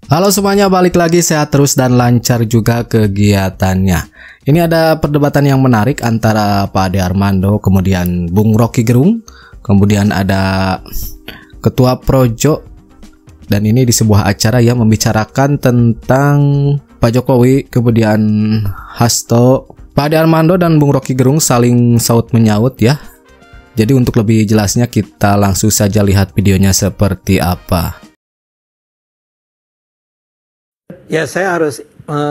Halo semuanya, balik lagi sehat terus dan lancar juga kegiatannya. Ini ada perdebatan yang menarik antara Pak Ade Armando, kemudian Bung Rocky Gerung, kemudian ada Ketua Projo, dan ini di sebuah acara yang membicarakan tentang Pak Jokowi, kemudian Hasto. Pak Ade Armando dan Bung Rocky Gerung saling saut menyaut ya. Jadi untuk lebih jelasnya kita langsung saja lihat videonya seperti apa. Ya, saya harus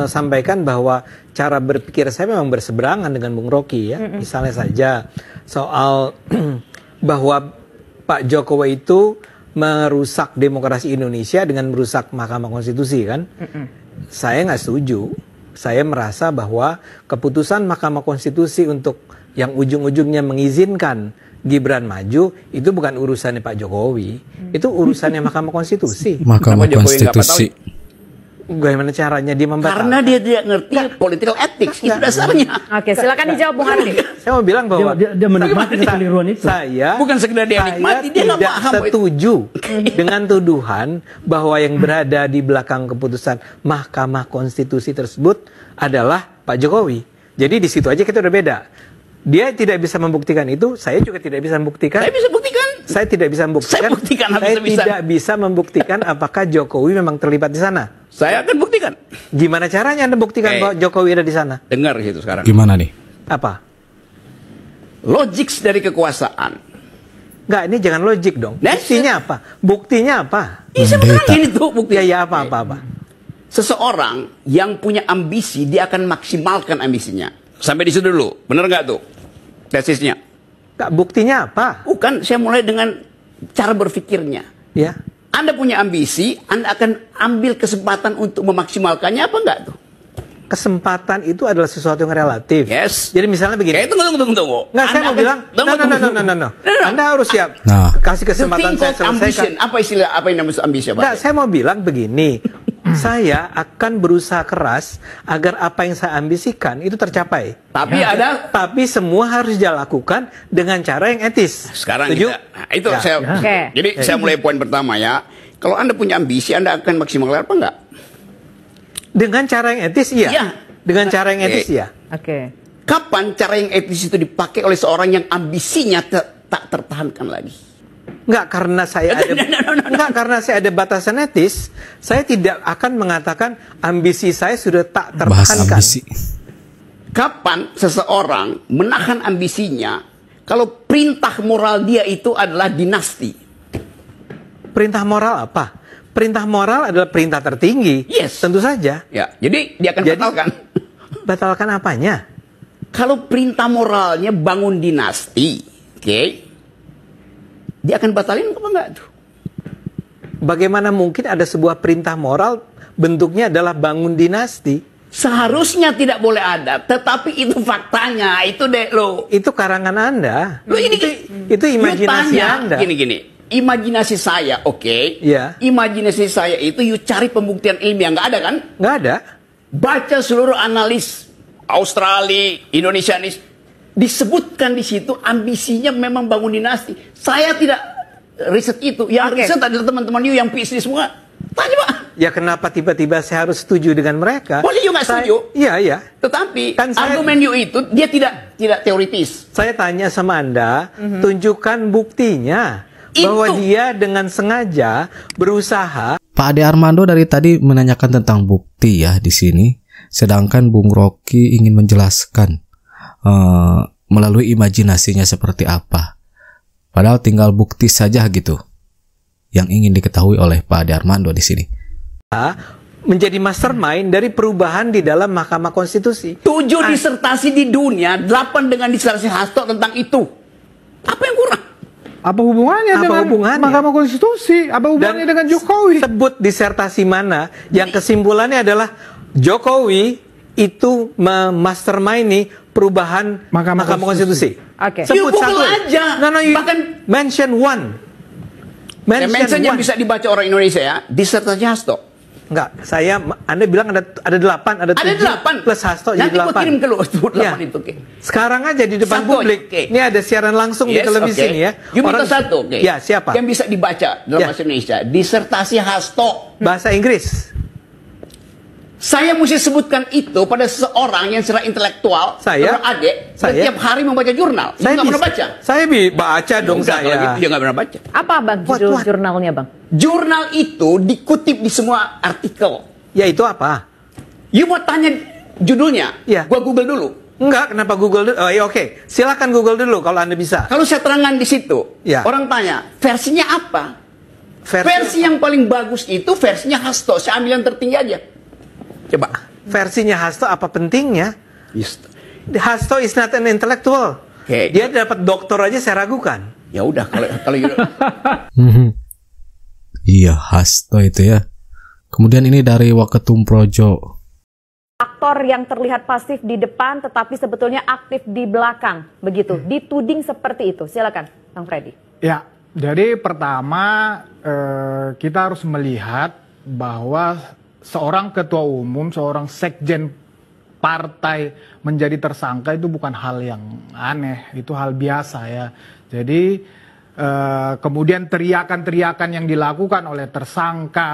sampaikan bahwa cara berpikir saya memang berseberangan dengan Bung Rocky ya. Misalnya saja soal bahwa Pak Jokowi itu merusak demokrasi Indonesia dengan merusak Mahkamah Konstitusi kan. Saya nggak setuju. Saya merasa bahwa keputusan Mahkamah Konstitusi untuk yang ujung-ujungnya mengizinkan Gibran maju itu bukan urusannya Pak Jokowi. Itu urusannya Mahkamah Konstitusi. Mahkamah Konstitusi. Bagaimana caranya dia membatalkan? Karena dia tidak ngerti political ethics, itu dasarnya. Oke, silakan dijawab Bung Andi. Saya mau bilang bahwa dia menikmati kekeliruan itu. Saya bukan sekedar dia nikmati, dia nggak tidak paham setuju dengan tuduhan bahwa yang berada di belakang keputusan Mahkamah Konstitusi tersebut adalah Pak Jokowi. Jadi di situ aja kita udah beda. Dia tidak bisa membuktikan itu, saya juga tidak bisa membuktikan. Saya bisa buktikan. Saya tidak bisa membuktikan. Saya buktikan, saya tidak bisa membuktikan apakah Jokowi memang terlibat di sana. Saya akan buktikan. Gimana caranya Anda buktikan bahwa Jokowi ada di sana? Dengar gitu sekarang. Gimana nih? Apa? Logik dari kekuasaan. Enggak, ini jangan logik dong. Buktinya apa? Buktinya apa? Bisa ini tuh bukti. Ya apa. Seseorang yang punya ambisi, dia akan maksimalkan ambisinya. Sampai di situ dulu. Benar nggak tuh tesisnya? Enggak, buktinya apa? Bukan, saya mulai dengan cara berpikirnya. Ya. Anda punya ambisi, Anda akan ambil kesempatan untuk memaksimalkannya apa enggak tuh? Kesempatan itu adalah sesuatu yang relatif. Yes. Jadi misalnya begini. Tunggu. Nggak, saya mau bilang, no. Anda harus siap. Kasih kesempatan saya selesaikan. Apa yang namanya ambisi? Nggak, saya mau bilang begini. Saya akan berusaha keras agar apa yang saya ambisikan itu tercapai. Tapi semua harus dilakukan dengan cara yang etis. Sekarang setuju? Jadi saya mulai poin pertama ya. Kalau Anda punya ambisi, Anda akan maksimalkan apa enggak? Dengan cara yang etis, iya. Ya. Dengan cara yang etis, iya. Oke. Kapan cara yang etis itu dipakai oleh seorang yang ambisinya tak tertahankan lagi? Enggak, karena saya ada enggak, karena saya ada batasan etis, saya tidak akan mengatakan ambisi saya sudah tak tertahankan. Kapan seseorang menahan ambisinya kalau perintah moral dia itu adalah dinasti? Perintah moral apa? Perintah moral adalah perintah tertinggi. Yes. Tentu saja. Ya, jadi dia akan batalkan. Batalkan apanya? Kalau perintah moralnya bangun dinasti, oke? Dia akan batalin apa enggak tuh? Bagaimana mungkin ada sebuah perintah moral bentuknya adalah bangun dinasti? Seharusnya tidak boleh ada, tetapi itu faktanya, itu deh lo. Itu karangan Anda. Lo ini itu imajinasi Anda. Gini. Imajinasi saya, oke? Iya. Imajinasi saya itu, you cari pembuktian ilmiah, nggak ada kan? Nggak ada. Baca seluruh analis Australia, Indonesianis, disebutkan di situ ambisinya memang bangun dinasti. Saya tidak riset itu. Yang riset adalah teman-teman you yang PhD semua. Tanya Pak. Ya kenapa tiba-tiba saya harus setuju dengan mereka? Boleh you nggak setuju? Iya. Tetapi kan argumen you itu dia tidak teoritis. Saya tanya sama Anda, tunjukkan buktinya bahwa dia dengan sengaja berusaha. Pak Ade Armando dari tadi menanyakan tentang bukti ya di sini, sedangkan Bung Rocky ingin menjelaskan melalui imajinasinya seperti apa. Padahal tinggal bukti saja gitu yang ingin diketahui oleh Pak Ade Armando di sini. Menjadi mastermind dari perubahan di dalam Mahkamah Konstitusi. 7 disertasi di dunia, 8 dengan disertasi Hasto tentang itu. Apa yang kurang? Apa hubungannya dengan Mahkamah Konstitusi? Apa hubungannya dengan Jokowi? Sebut disertasi mana yang kesimpulannya adalah Jokowi itu memastermindi perubahan Mahkamah Konstitusi. Oke. Sebut satu aja. Bahkan mention one. Mention yang bisa dibaca orang Indonesia ya, disertasi Hasto. Enggak, Anda bilang ada 8, ada 7 plus Hasto jadi 8. Nanti gue kirim ke lu 8 itu. Sekarang aja di depan publik. Ini ada siaran langsung di televisi nih ya. You minta satu, Ya, siapa? Yang bisa dibaca dalam bahasa Indonesia, disertasi Hasto. Bahasa Inggris. Saya mesti sebutkan itu pada seseorang yang secara intelektual, saya setiap hari membaca jurnal. Saya nggak pernah baca. Saya baca dong saya. Kalau gitu dia nggak pernah baca. Apa bang judul jurnalnya bang? Jurnal itu dikutip di semua artikel. Ya itu apa? You mau tanya judulnya? Ya. Gua Google dulu. Enggak, kenapa Google dulu? Oh ya oke, silakan Google dulu kalau Anda bisa. Kalau saya terangkan di situ, orang tanya versinya apa? Versi yang paling bagus itu versinya Hasto. Saya ambil yang tertinggi aja. Coba. Versinya Hasto apa pentingnya? Hasto is not an intellectual. Dia dapat doktor aja saya ragukan. Ya udah kalau gitu. Iya, Hasto itu ya. Kemudian ini dari Waketum Projo. Aktor yang terlihat pasif di depan tetapi sebetulnya aktif di belakang, begitu. Dituding seperti itu. Silakan, Bang Freddy. Ya, jadi pertama kita harus melihat bahwa seorang ketua umum, seorang sekjen partai menjadi tersangka itu bukan hal yang aneh, itu hal biasa ya. Jadi kemudian teriakan-teriakan yang dilakukan oleh tersangka,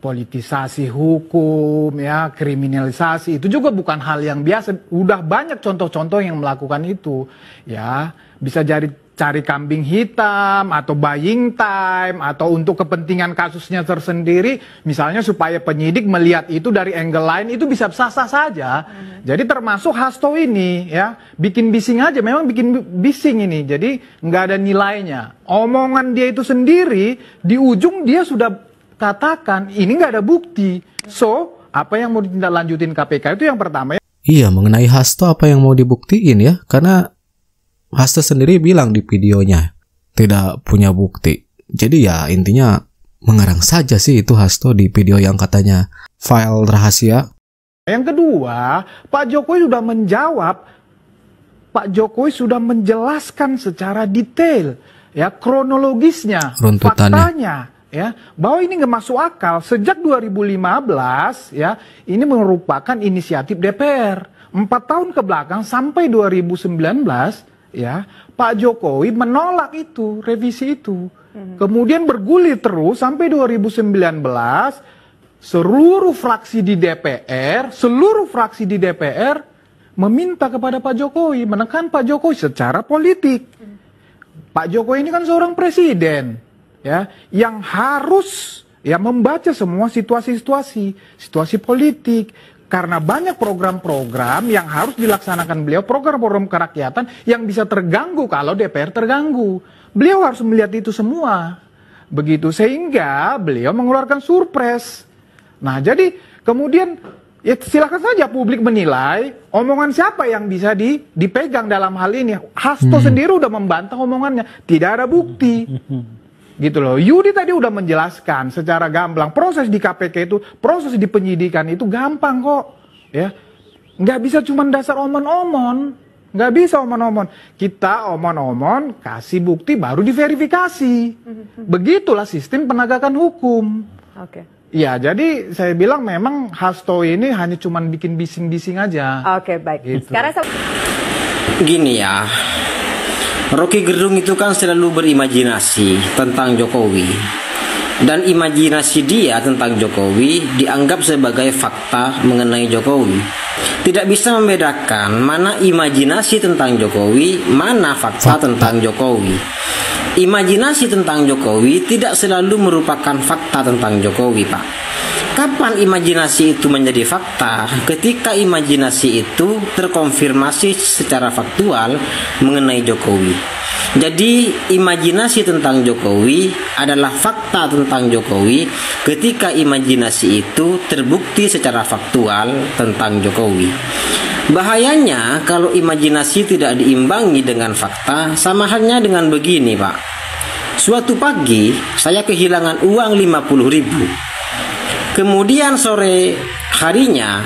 politisasi hukum, ya, kriminalisasi, itu juga bukan hal yang biasa. Udah banyak contoh-contoh yang melakukan itu, ya. Bisa cari kambing hitam atau buying time atau untuk kepentingan kasusnya tersendiri, misalnya supaya penyidik melihat itu dari angle lain, itu bisa sah-sah saja. Jadi termasuk Hasto ini, ya, bikin bising aja, memang bikin bising ini. Jadi nggak ada nilainya. Omongan dia itu sendiri di ujung dia sudah katakan ini nggak ada bukti. So apa yang mau ditindaklanjutin KPK itu yang pertama. Iya, mengenai Hasto apa yang mau dibuktiin ya? Karena Hasto sendiri bilang di videonya tidak punya bukti. Jadi ya intinya mengarang saja sih itu Hasto di video yang katanya file rahasia. Yang kedua, Pak Jokowi sudah menjawab. Pak Jokowi sudah menjelaskan secara detail, ya, kronologisnya, faktanya, ya, bahwa ini nggak masuk akal. Sejak 2015, ya, ini merupakan inisiatif DPR. 4 tahun ke belakang sampai 2019. Ya, Pak Jokowi menolak itu, revisi itu. Kemudian bergulir terus sampai 2019, seluruh fraksi di DPR meminta kepada Pak Jokowi, menekan Pak Jokowi secara politik. Pak Jokowi ini kan seorang presiden, ya, yang harus ya membaca semua situasi politik. Karena banyak program-program yang harus dilaksanakan beliau, program-program kerakyatan yang bisa terganggu kalau DPR terganggu. Beliau harus melihat itu semua. Begitu, sehingga beliau mengeluarkan surpres. Nah, jadi kemudian ya silakan saja publik menilai omongan siapa yang bisa dipegang dalam hal ini. Hasto sendiri udah membantah omongannya, tidak ada bukti. Gitu loh. Yudi tadi udah menjelaskan secara gamblang proses di KPK itu, proses di penyidikan itu gampang kok, ya. Nggak bisa cuma dasar omon-omon, nggak bisa omon-omon. Kita omon-omon kasih bukti baru diverifikasi. Begitulah sistem penegakan hukum. Oke. Ya, jadi saya bilang memang Hasto ini hanya cuma bikin bising-bising aja. Oke, baik. Gitu. Sekarang gini ya. Rocky Gerung itu kan selalu berimajinasi tentang Jokowi. Dan imajinasi dia tentang Jokowi dianggap sebagai fakta mengenai Jokowi. Tidak bisa membedakan mana imajinasi tentang Jokowi, mana fakta tentang Jokowi. Imajinasi tentang Jokowi tidak selalu merupakan fakta tentang Jokowi, Pak. Kapan imajinasi itu menjadi fakta? Ketika imajinasi itu terkonfirmasi secara faktual mengenai Jokowi. Jadi imajinasi tentang Jokowi adalah fakta tentang Jokowi ketika imajinasi itu terbukti secara faktual tentang Jokowi. Bahayanya kalau imajinasi tidak diimbangi dengan fakta, sama halnya dengan begini, Pak. Suatu pagi saya kehilangan uang 50.000. Kemudian sore harinya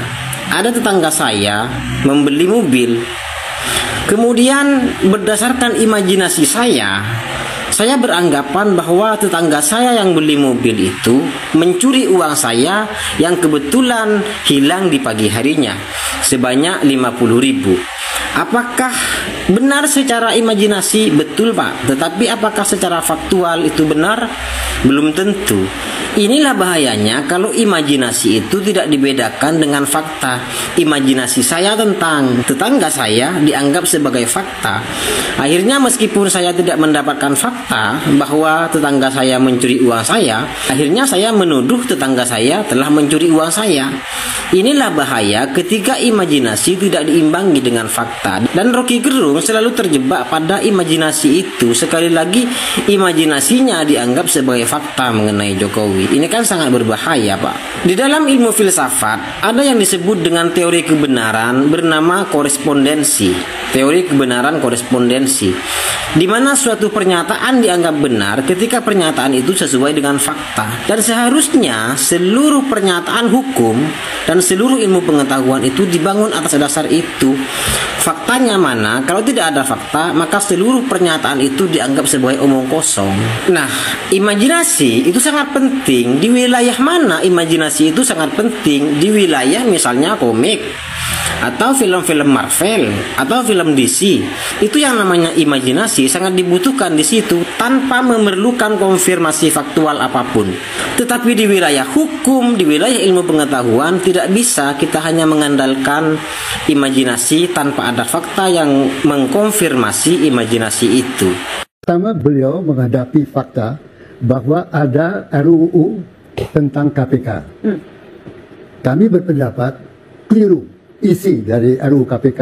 ada tetangga saya membeli mobil. Kemudian berdasarkan imajinasi saya beranggapan bahwa tetangga saya yang beli mobil itu mencuri uang saya yang kebetulan hilang di pagi harinya sebanyak 50.000. Apakah benar secara imajinasi? Betul, Pak. Tetapi apakah secara faktual itu benar? Belum tentu. Inilah bahayanya kalau imajinasi itu tidak dibedakan dengan fakta. Imajinasi saya tentang tetangga saya dianggap sebagai fakta. Akhirnya meskipun saya tidak mendapatkan fakta bahwa tetangga saya mencuri uang saya, akhirnya saya menuduh tetangga saya telah mencuri uang saya. Inilah bahaya ketika imajinasi tidak diimbangi dengan fakta. Dan Rocky Gerung selalu terjebak pada imajinasi itu. Sekali lagi, imajinasinya dianggap sebagai fakta mengenai Jokowi. Ini kan sangat berbahaya, Pak. Di dalam ilmu filsafat, ada yang disebut dengan teori kebenaran bernama korespondensi. Teori kebenaran korespondensi, di mana suatu pernyataan dianggap benar ketika pernyataan itu sesuai dengan fakta. Dan seharusnya seluruh pernyataan hukum dan seluruh ilmu pengetahuan itu dibangun atas dasar itu. Faktanya mana? Kalau tidak ada fakta, maka seluruh pernyataan itu dianggap sebagai omong kosong. Nah, imajinasi itu sangat penting. Di wilayah mana imajinasi itu sangat penting? Di wilayah misalnya komik, atau film-film Marvel, atau film DC. Itu yang namanya imajinasi sangat dibutuhkan di situ tanpa memerlukan konfirmasi faktual apapun. Tetapi di wilayah hukum, di wilayah ilmu pengetahuan, tidak bisa kita hanya mengandalkan imajinasi tanpa ada fakta yang mengkonfirmasi imajinasi itu. Pertama, beliau menghadapi fakta bahwa ada RUU tentang KPK. Kami berpendapat keliru isi dari RUU KPK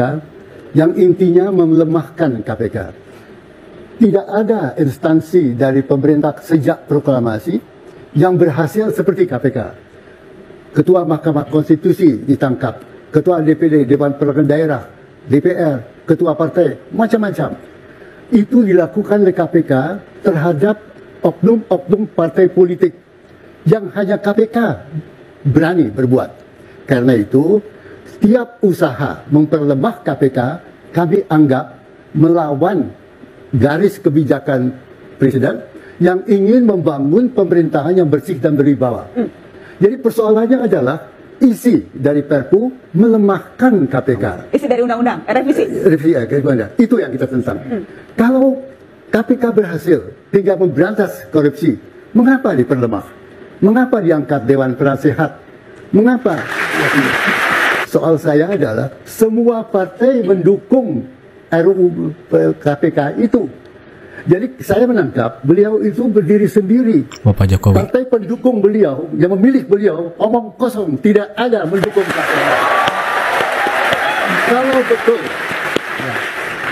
yang intinya melemahkan KPK. Tidak ada instansi dari pemerintah sejak proklamasi yang berhasil seperti KPK. Ketua Mahkamah Konstitusi ditangkap, Ketua DPD, Dewan Perwakilan Daerah, DPR, Ketua Partai, macam-macam. Itu dilakukan oleh KPK terhadap oknum-oknum partai politik yang hanya KPK berani berbuat. Karena itu, setiap usaha memperlemah KPK kami anggap melawan garis kebijakan Presiden yang ingin membangun pemerintahan yang bersih dan berwibawa. Jadi persoalannya adalah isi dari Perpu melemahkan KPK. Isi dari undang-undang, revisi. Itu yang kita tentang. Kalau KPK berhasil hingga memberantas korupsi, mengapa diperlemah? Mengapa diangkat Dewan Penasehat? Mengapa? Soal saya adalah semua partai mendukung RUU KPK itu. Jadi saya menangkap beliau itu berdiri sendiri. Bapak Jokowi. Partai pendukung beliau yang memilih beliau omong kosong, tidak ada mendukung KPK.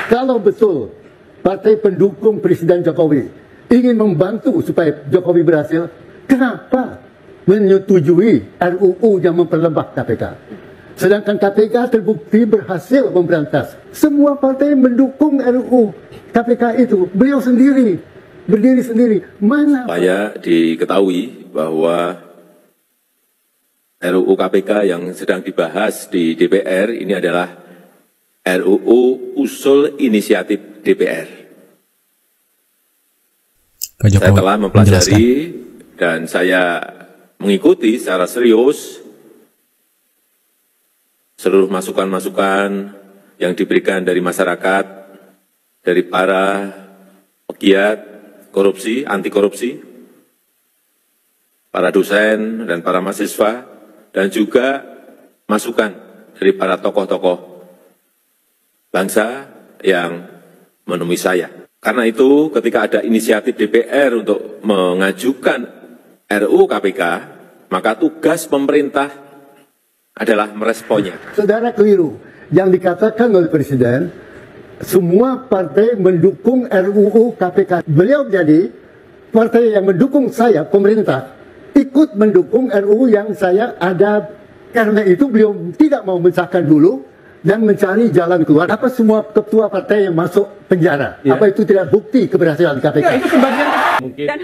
Kalau betul partai pendukung Presiden Jokowi ingin membantu supaya Jokowi berhasil, kenapa menyetujui RUU yang memperlemah KPK? Sedangkan KPK terbukti berhasil memberantas. Semua partai mendukung RUU KPK itu. Beliau sendiri, berdiri sendiri. Mana? Supaya diketahui bahwa RUU KPK yang sedang dibahas di DPR ini adalah RUU usul inisiatif DPR. Saya telah mempelajari dan saya mengikuti secara serius seluruh masukan-masukan yang diberikan dari masyarakat, dari para pegiat korupsi, anti korupsi, para dosen dan para mahasiswa, dan juga masukan dari para tokoh-tokoh bangsa yang menemui saya. Karena itu ketika ada inisiatif DPR untuk mengajukan RUU KPK, maka tugas pemerintah adalah meresponnya. Saudara keliru. Yang dikatakan oleh Presiden, semua partai mendukung RUU KPK. Beliau jadi partai yang mendukung saya, pemerintah, ikut mendukung RUU yang saya ada. Karena itu beliau tidak mau mensahkan dulu dan mencari jalan keluar. Apa semua ketua partai yang masuk penjara? Ya. Apa itu tidak bukti keberhasilan KPK? Ya, itu sebagian.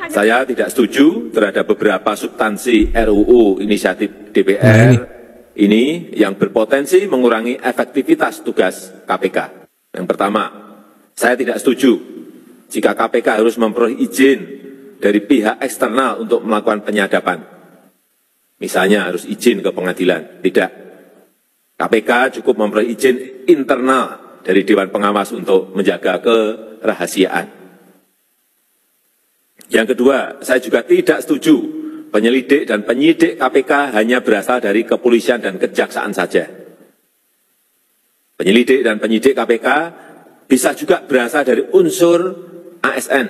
Saya tidak setuju terhadap beberapa substansi RUU inisiatif DPR ini yang berpotensi mengurangi efektivitas tugas KPK. Yang pertama, saya tidak setuju jika KPK harus memperoleh izin dari pihak eksternal untuk melakukan penyadapan. Misalnya harus izin ke pengadilan. Tidak. KPK cukup memperoleh izin internal dari Dewan Pengawas untuk menjaga kerahasiaan. Yang kedua, saya juga tidak setuju penyelidik dan penyidik KPK hanya berasal dari kepolisian dan kejaksaan saja. Penyelidik dan penyidik KPK bisa juga berasal dari unsur ASN,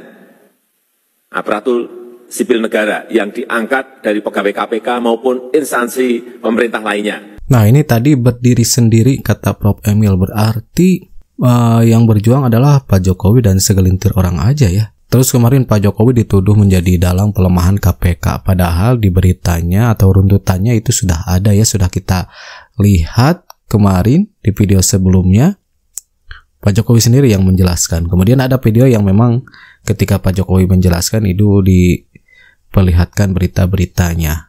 aparatur sipil negara, yang diangkat dari pegawai KPK maupun instansi pemerintah lainnya. Nah, ini tadi berdiri sendiri, kata Prof. Emil, berarti yang berjuang adalah Pak Jokowi dan segelintir orang aja ya. Terus kemarin Pak Jokowi dituduh menjadi dalang pelemahan KPK, padahal di beritanya atau runtutannya itu sudah ada ya, sudah kita lihat kemarin di video sebelumnya. Pak Jokowi sendiri yang menjelaskan. Kemudian ada video yang memang ketika Pak Jokowi menjelaskan itu diperlihatkan berita-beritanya.